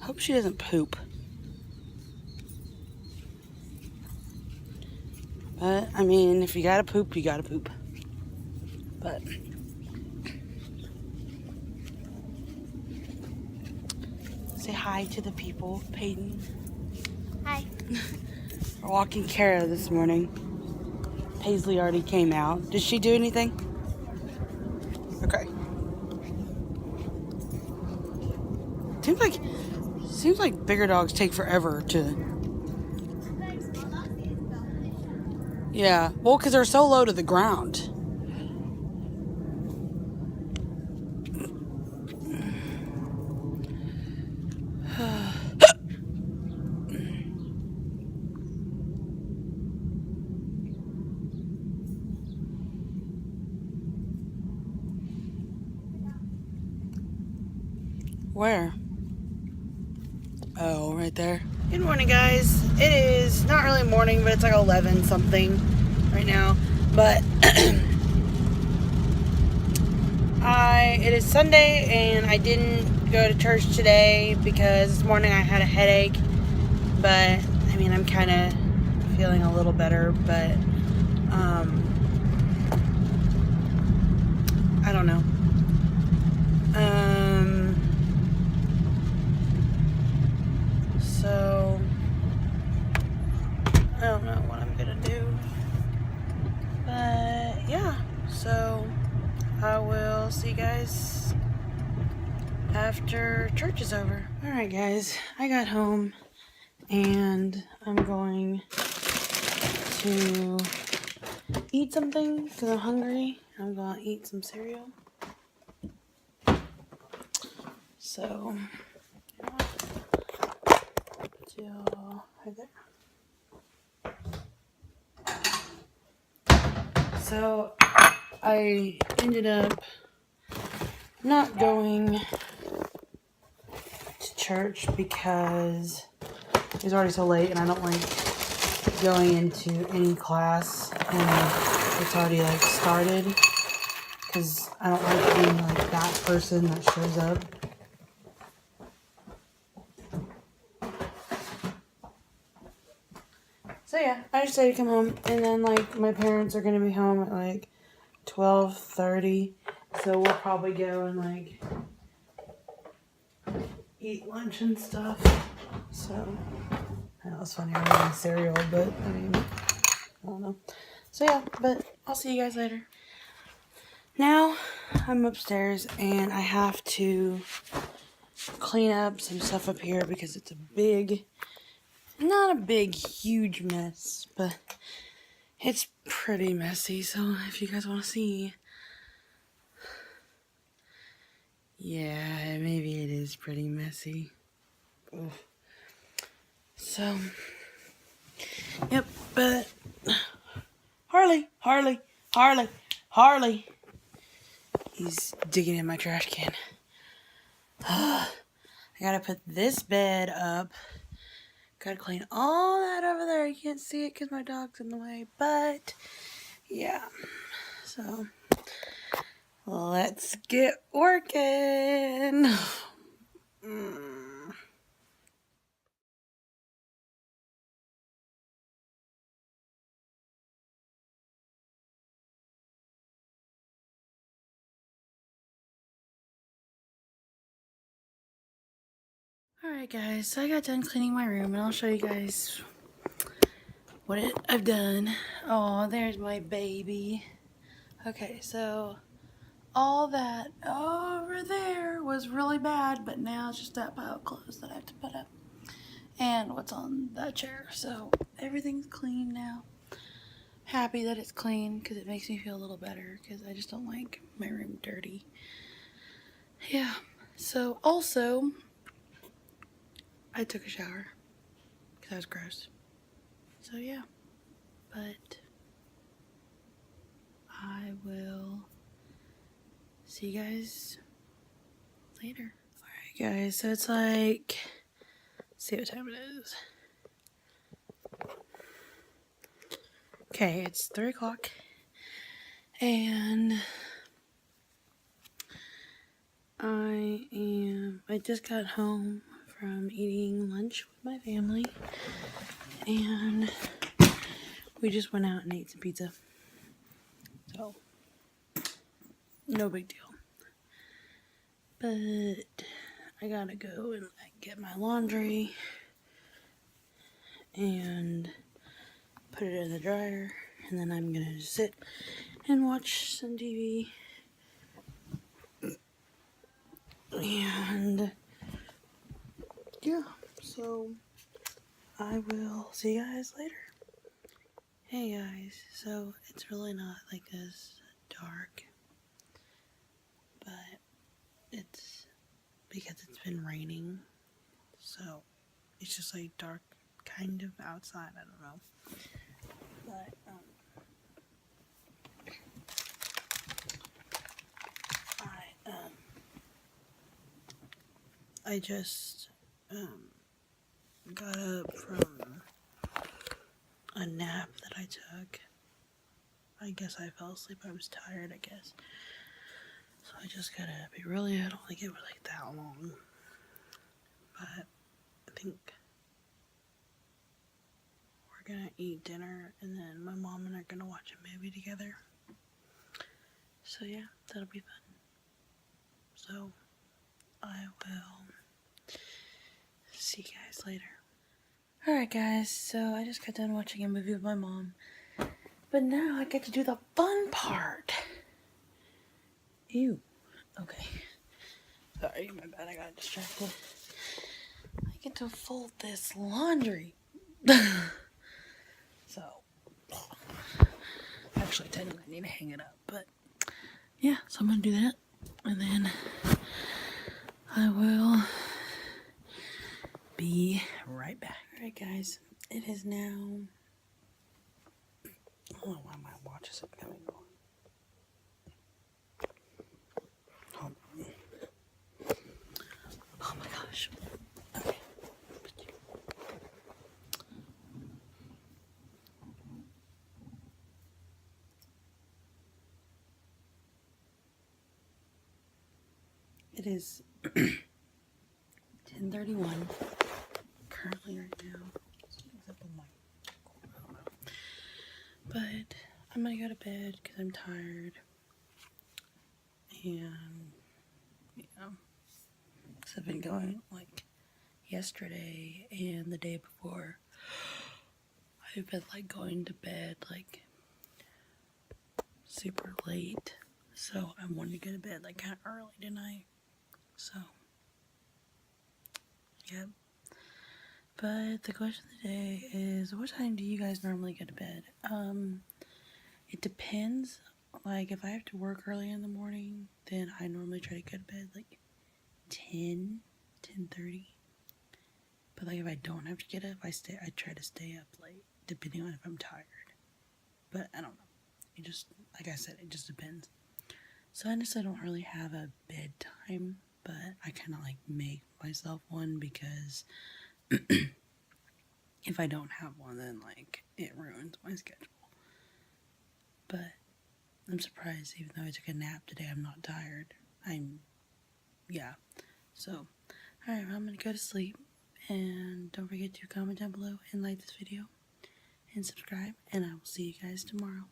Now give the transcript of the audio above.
Hope she doesn't poop. But, I mean, if you gotta poop, you gotta poop. But, say hi to the people, Peyton. Hi. We're walking Kara this morning. Paisley already came out. Did she do anything? Okay. Seems like bigger dogs take forever to. Yeah, well, because they're so low to the ground. Where? Oh, right there. Good morning, guys. It is not really morning, but it's like 11 something right now. But it is Sunday, and I didn't go to church today because this morning I had a headache. But I mean, I'm kind of feeling a little better, but I don't know. So I don't know what I'm gonna do. But yeah, so I will see you guys after church is over. Alright guys, I got home and I'm going to eat something because I'm hungry. I'm gonna eat some cereal. So, right there. So, I ended up not going to church because it was already so late and I don't like going into any class and it's already like started because I don't like being like that person that shows up. So yeah, I decided to come home, and then like my parents are gonna be home at like 12:30, so we'll probably go and like eat lunch and stuff. So that was funny. I'm eating cereal, but I mean, I don't know. So yeah, but I'll see you guys later. Now I'm upstairs and I have to clean up some stuff up here because it's a big, not a big, huge mess, but it's pretty messy. So if you guys want to see, yeah, maybe it is pretty messy. Ugh. So, yep, but Harley. He's digging in my trash can. I gotta put this bed up. Gotta clean all that over there. You can't see it because my dog's in the way, but yeah. So, let's get working. Alright guys, so I got done cleaning my room and I'll show you guys what I've done. Oh, there's my baby. Okay, so all that over there was really bad, but now it's just that pile of clothes that I have to put up. And what's on that chair. So everything's clean now. Happy that it's clean because it makes me feel a little better because I just don't like my room dirty. Yeah, so also I took a shower because that was gross. So yeah, but I will see you guys later. Alright guys, so it's like, let's see what time it is. Okay, it's 3 o'clock and I just got home from eating lunch with my family, and we just went out and ate some pizza. So, no big deal. But I gotta go and get my laundry and put it in the dryer, and then I'm gonna just sit and watch some TV. And yeah, so I will see you guys later. Hey guys, so it's really not like this dark, but it's because it's been raining, so it's just like dark kind of outside. I don't know, but I just got up from a nap that I took. I guess I fell asleep. I was tired, I guess. So I just gotta be really, I don't think it was like that long. But I think we're gonna eat dinner, and then my mom and I are gonna watch a movie together. So yeah, that'll be fun. So I will see you guys later. Alright guys, so I just got done watching a movie with my mom. But now I get to do the fun part. Ew. Okay. Sorry, my bad, I got distracted. I get to fold this laundry. So, actually, technically I need to hang it up, but yeah, so I'm gonna do that, and then I will be right back. Alright guys, it is now, I don't know why my watch isn't coming on. Oh my gosh. Okay. It is 10:31 currently right now. But I'm gonna go to bed because I'm tired. And yeah, because I've been going like yesterday and the day before. I've been like going to bed like super late. So I wanted to go to bed like kind of early tonight. So, yep. But the question of the day is, what time do you guys normally go to bed? It depends. Like, if I have to work early in the morning, then I normally try to go to bed like 10:30. But like, if I don't have to get up, I try to stay up late, depending on if I'm tired. But I don't know. It just, like I said, it just depends. So honestly, I don't really have a bedtime, but I kind of like make myself one because if I don't have one, then like it ruins my schedule. But I'm surprised, even though I took a nap today, I'm not tired. Yeah. So, alright, I'm gonna go to sleep. And don't forget to comment down below and like this video and subscribe. And I will see you guys tomorrow.